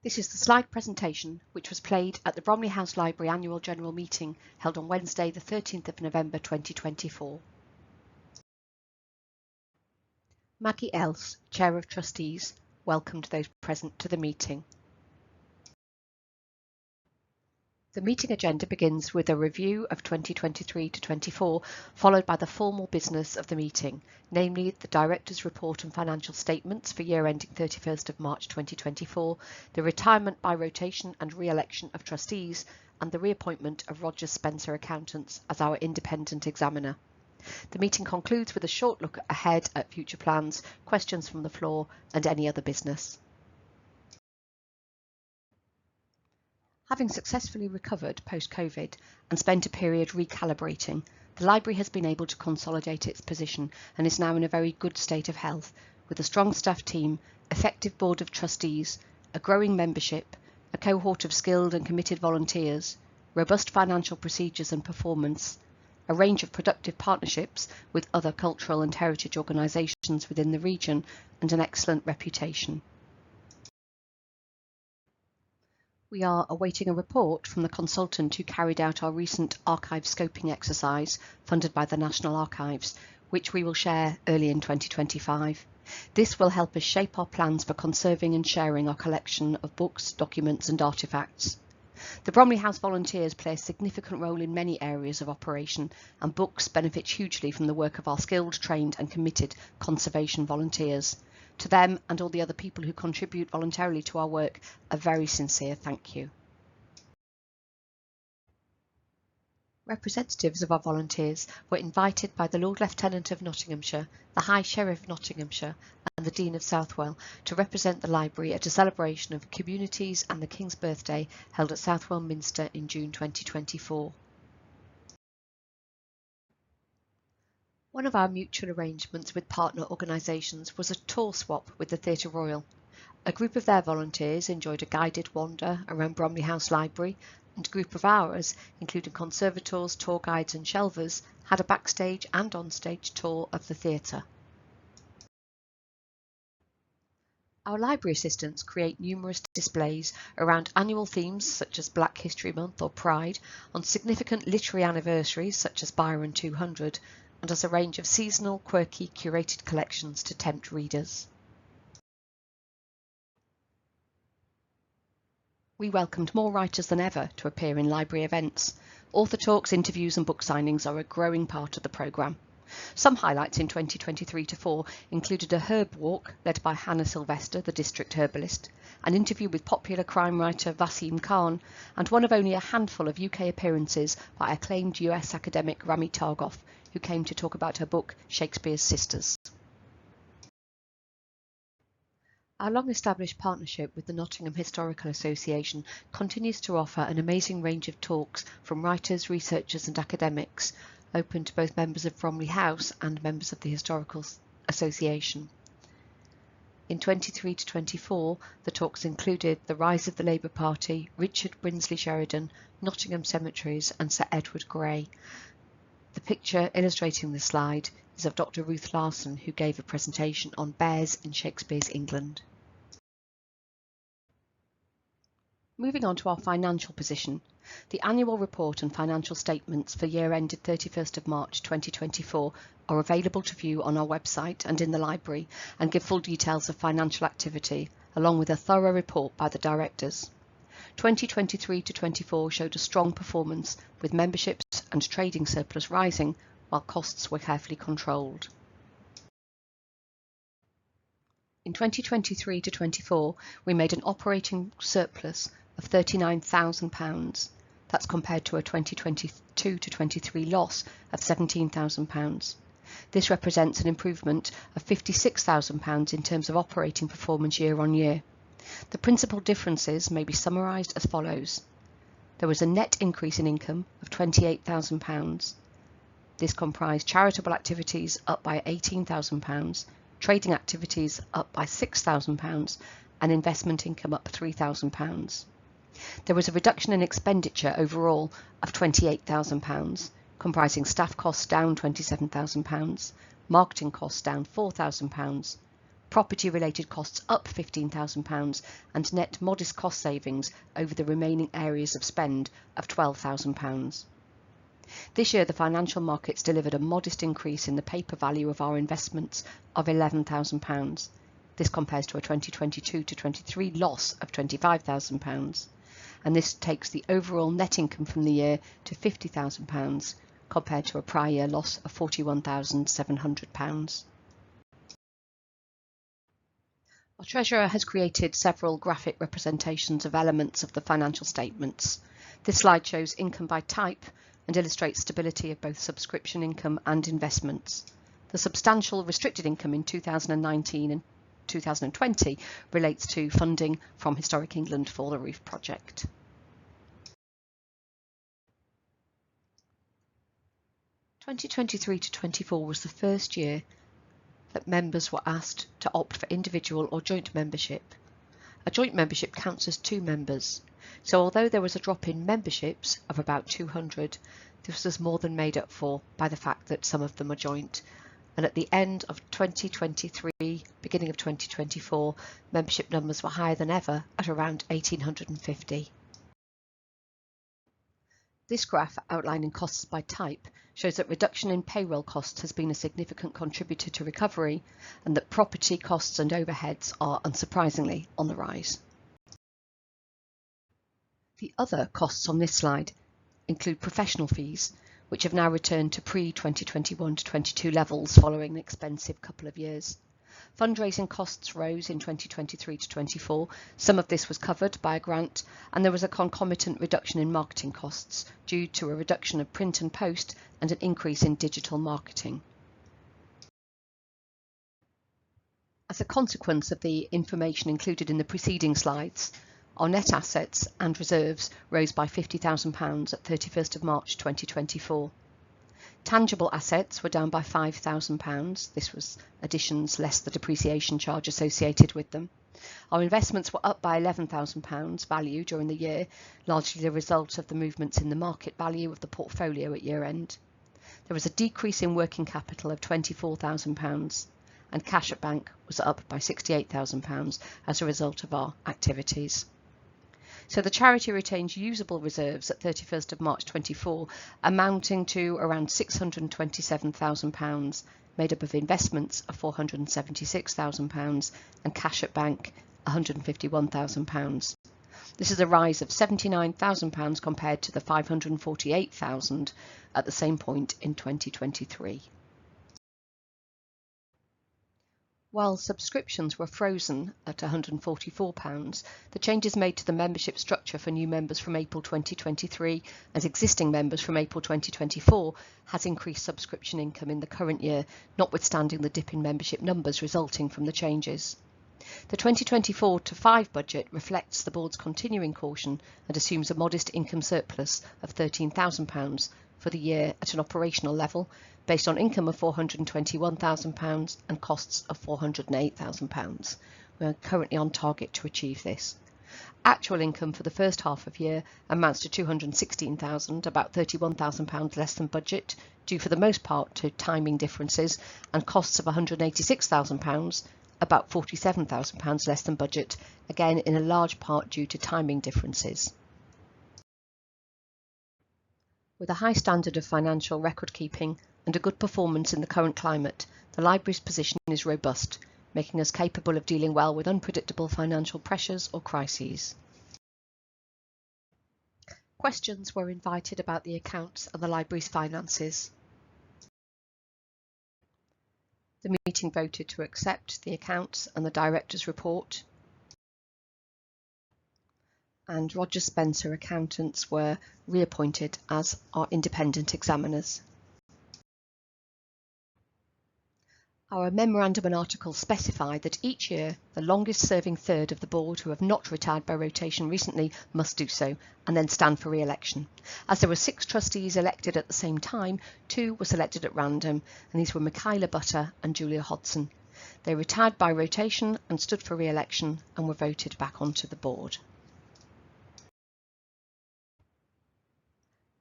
This is the slide presentation which was played at the Bromley House Library Annual General Meeting held on Wednesday the 13th of November 2024. Maggie Else, Chair of Trustees, welcomed those present to the meeting. The meeting agenda begins with a review of 2023 to 24, followed by the formal business of the meeting, namely the Director's Report and Financial Statements for year ending 31st of March 2024, the retirement by rotation and re-election of trustees, and the reappointment of Rogers Spencer Accountants as our independent examiner. The meeting concludes with a short look ahead at future plans, questions from the floor, and any other business. Having successfully recovered post-COVID and spent a period recalibrating, the library has been able to consolidate its position and is now in a very good state of health, with a strong staff team, effective board of trustees, a growing membership, a cohort of skilled and committed volunteers, robust financial procedures and performance, a range of productive partnerships with other cultural and heritage organisations within the region, and an excellent reputation. We are awaiting a report from the consultant who carried out our recent archive scoping exercise funded by the National Archives, which we will share early in 2025. This will help us shape our plans for conserving and sharing our collection of books, documents and artefacts. The Bromley House volunteers play a significant role in many areas of operation, and books benefit hugely from the work of our skilled, trained and committed conservation volunteers. To them and all the other people who contribute voluntarily to our work, a very sincere thank you. Representatives of our volunteers were invited by the Lord Lieutenant of Nottinghamshire, the High Sheriff of Nottinghamshire and the Dean of Southwell to represent the library at a celebration of communities and the King's birthday held at Southwell Minster in June 2024. One of our mutual arrangements with partner organisations was a tour swap with the Theatre Royal. A group of their volunteers enjoyed a guided wander around Bromley House Library, and a group of ours, including conservators, tour guides and shelvers, had a backstage and onstage tour of the theatre. Our library assistants create numerous displays around annual themes such as Black History Month or Pride, on significant literary anniversaries such as Byron 200, and as a range of seasonal, quirky, curated collections to tempt readers. We welcomed more writers than ever to appear in library events. Author talks, interviews and book signings are a growing part of the programme. Some highlights in 2023-4 included a herb walk led by Hannah Sylvester, the district herbalist, an interview with popular crime writer Wasim Khan, and one of only a handful of UK appearances by acclaimed US academic Rami Targoff, who came to talk about her book Shakespeare's Sisters. Our long-established partnership with the Nottingham Historical Association continues to offer an amazing range of talks from writers, researchers and academics, open to both members of Bromley House and members of the Historical Association. In 23-24, the talks included The Rise of the Labour Party, Richard Brinsley Sheridan, Nottingham Cemeteries and Sir Edward Grey. The picture illustrating the slide is of Dr. Ruth Larson, who gave a presentation on bears in Shakespeare's England. Moving on to our financial position, the annual report and financial statements for year ended 31st of March 2024 are available to view on our website and in the library and give full details of financial activity, along with a thorough report by the directors. 2023-24 showed a strong performance, with memberships and trading surplus rising, while costs were carefully controlled. In 2023-24, we made an operating surplus of £39,000. That's compared to a 2022-23 loss of £17,000. This represents an improvement of £56,000 in terms of operating performance year on year. The principal differences may be summarised as follows. There was a net increase in income of £28,000. This comprised charitable activities up by £18,000, trading activities up by £6,000 and investment income up £3,000. There was a reduction in expenditure overall of £28,000, comprising staff costs down £27,000, marketing costs down £4,000, property-related costs up £15,000 and net modest cost savings over the remaining areas of spend of £12,000. This year, the financial markets delivered a modest increase in the paper value of our investments of £11,000. This compares to a 2022 to 23 loss of £25,000, and this takes the overall net income from the year to £50,000 compared to a prior year loss of £41,700. Our Treasurer has created several graphic representations of elements of the financial statements. This slide shows income by type and illustrates stability of both subscription income and investments. The substantial restricted income in 2019 and 2020 relates to funding from Historic England for the roof project. (2023 to 24) was the first year that members were asked to opt for individual or joint membership. A joint membership counts as 2 members, so although there was a drop in memberships of about 200, this was more than made up for by the fact that some of them are joint. And at the end of 2023, beginning of 2024, membership numbers were higher than ever at around 1,850. This graph outlining costs by type shows that reduction in payroll costs has been a significant contributor to recovery and that property costs and overheads are unsurprisingly on the rise. The other costs on this slide include professional fees, which have now returned to pre-2021 to 22 levels following an expensive couple of years. Fundraising costs rose in 2023 to 24. Some of this was covered by a grant, and there was a concomitant reduction in marketing costs due to a reduction of print and post and an increase in digital marketing. As a consequence of the information included in the preceding slides, our net assets and reserves rose by £50,000 at 31st of March 2024. Tangible assets were down by £5,000. This was additions less the depreciation charge associated with them. Our investments were up by £11,000 value during the year, largely the result of the movements in the market value of the portfolio at year end. There was a decrease in working capital of £24,000, and cash at bank was up by £68,000 as a result of our activities. So the charity retains usable reserves at 31st of March 24, amounting to around £627,000, made up of investments of £476,000 and cash at bank £151,000. This is a rise of £79,000 compared to the £548,000 at the same point in 2023. While subscriptions were frozen at £144, the changes made to the membership structure for new members from April 2023 as existing members from April 2024 has increased subscription income in the current year, notwithstanding the dip in membership numbers resulting from the changes. The 2024-5 budget reflects the board's continuing caution and assumes a modest income surplus of £13,000 for the year at an operational level, based on income of £421,000 and costs of £408,000. We are currently on target to achieve this. Actual income for the first half of year amounts to £216,000, about £31,000 less than budget, due for the most part to timing differences, and costs of £186,000, about £47,000 less than budget, again in a large part due to timing differences. With a high standard of financial record keeping and a good performance in the current climate, the library's position is robust, making us capable of dealing well with unpredictable financial pressures or crises. Questions were invited about the accounts and the library's finances. The meeting voted to accept the accounts and the director's report, and Roger Spencer accountants were reappointed as our independent examiners. Our memorandum and articles specify that each year the longest serving third of the board who have not retired by rotation recently must do so and then stand for re-election. As there were 6 trustees elected at the same time, 2 were selected at random, and these were Michaela Butter and Julia Hodson. They retired by rotation and stood for re-election and were voted back onto the board.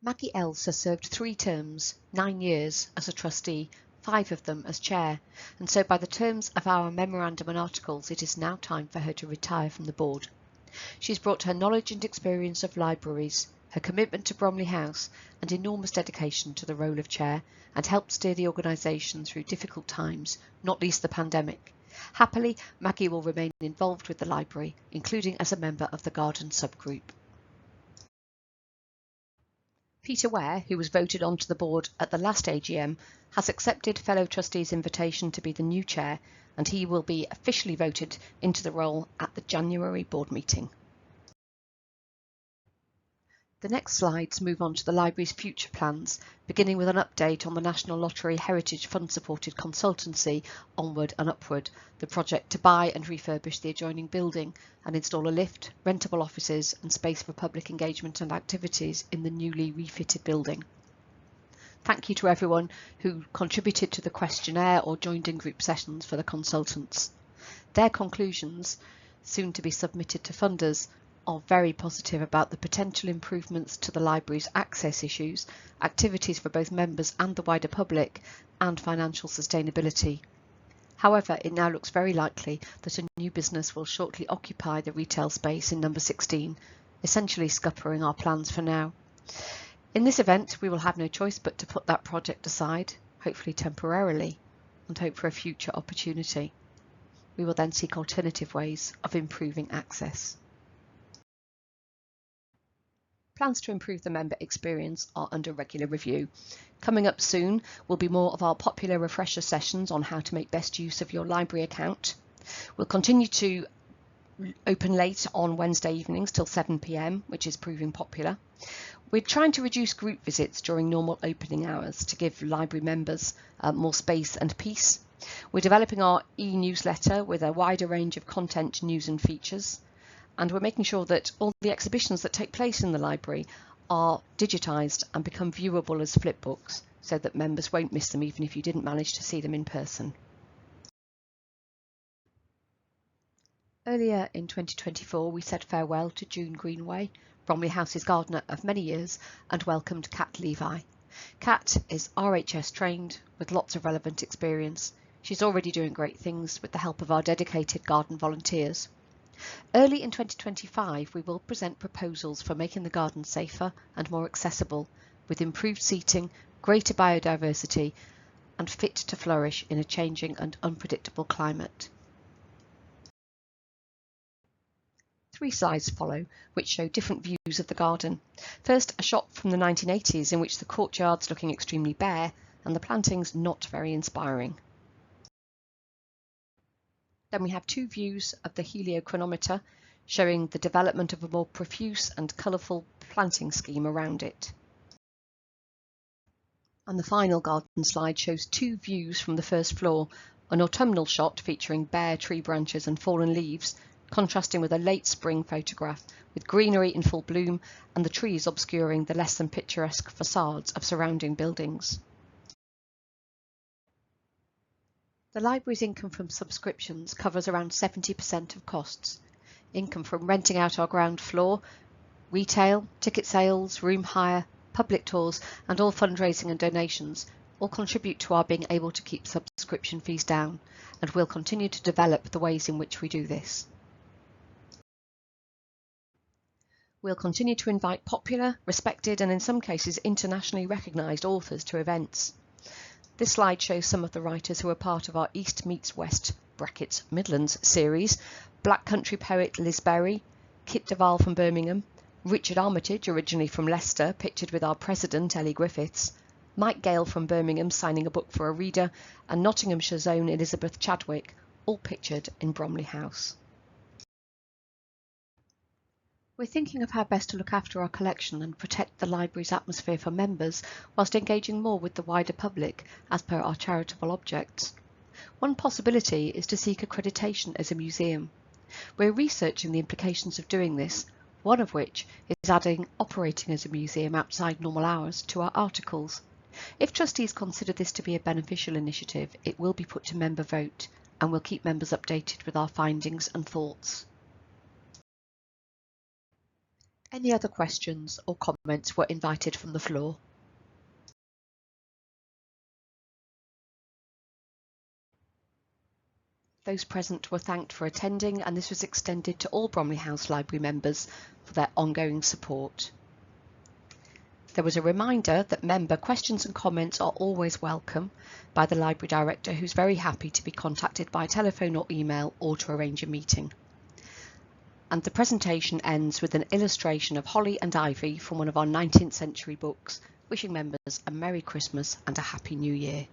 Maggie Else has served 3 terms, 9 years as a trustee, 5 of them as chair, and so by the terms of our memorandum and articles it is now time for her to retire from the board. She's brought her knowledge and experience of libraries, her commitment to Bromley House and enormous dedication to the role of chair, and helped steer the organisation through difficult times, not least the pandemic. Happily, Maggie will remain involved with the library, including as a member of the garden subgroup. Peter Ware, who was voted onto the board at the last AGM, has accepted fellow trustees' invitation to be the new chair, and he will be officially voted into the role at the January board meeting. The next slides move on to the library's future plans, beginning with an update on the National Lottery Heritage Fund supported consultancy Onward and Upward, the project to buy and refurbish the adjoining building and install a lift, rentable offices and space for public engagement and activities in the newly refitted building. Thank you to everyone who contributed to the questionnaire or joined in group sessions for the consultants. Their conclusions, soon to be submitted to funders, are very positive about the potential improvements to the library's access issues, activities for both members and the wider public, and financial sustainability. However, it now looks very likely that a new business will shortly occupy the retail space in number 16, essentially scuppering our plans for now. In this event, we will have no choice but to put that project aside, hopefully temporarily, and hope for a future opportunity. We will then seek alternative ways of improving access. Plans to improve the member experience are under regular review. Coming up soon will be more of our popular refresher sessions on how to make best use of your library account. We'll continue to open late on Wednesday evenings till 7 p.m, which is proving popular. We're trying to reduce group visits during normal opening hours to give library members more space and peace. We're developing our e-newsletter with a wider range of content, news and features. And we're making sure that all the exhibitions that take place in the library are digitised and become viewable as flipbooks, so that members won't miss them even if you didn't manage to see them in person. Earlier in 2024, we said farewell to June Greenway, Bromley House's gardener of many years, and welcomed Kat Levi. Kat is RHS trained with lots of relevant experience. She's already doing great things with the help of our dedicated garden volunteers. Early in 2025, we will present proposals for making the garden safer and more accessible, with improved seating, greater biodiversity, and fit to flourish in a changing and unpredictable climate. 3 slides follow, which show different views of the garden. First, a shot from the 1980s in which the courtyard's looking extremely bare and the plantings not very inspiring. Then we have 2 views of the heliochronometer, showing the development of a more profuse and colourful planting scheme around it. And the final garden slide shows 2 views from the first floor, an autumnal shot featuring bare tree branches and fallen leaves, contrasting with a late spring photograph with greenery in full bloom and the trees obscuring the less than picturesque facades of surrounding buildings. The library's income from subscriptions covers around 70% of costs. Income from renting out our ground floor, retail, ticket sales, room hire, public tours and all fundraising and donations all contribute to our being able to keep subscription fees down, and we'll continue to develop the ways in which we do this. We'll continue to invite popular, respected and in some cases internationally recognised authors to events. This slide shows some of the writers who are part of our East Meets West (Midlands) series: Black country poet Liz Berry, Kit Duvall from Birmingham, Richard Armitage, originally from Leicester, pictured with our president Ellie Griffiths, Mike Gale from Birmingham signing a book for a reader, and Nottinghamshire's own Elizabeth Chadwick, all pictured in Bromley House. We're thinking of how best to look after our collection and protect the library's atmosphere for members whilst engaging more with the wider public as per our charitable objects. One possibility is to seek accreditation as a museum. We're researching the implications of doing this, one of which is adding operating as a museum outside normal hours to our articles. If trustees consider this to be a beneficial initiative, it will be put to member vote, and we'll keep members updated with our findings and thoughts. Any other questions or comments were invited from the floor? Those present were thanked for attending, and this was extended to all Bromley House Library members for their ongoing support. There was a reminder that member questions and comments are always welcome by the Library Director, who's very happy to be contacted by telephone or email or to arrange a meeting. And the presentation ends with an illustration of Holly and Ivy from one of our 19th century books, wishing members a Merry Christmas and a Happy New Year.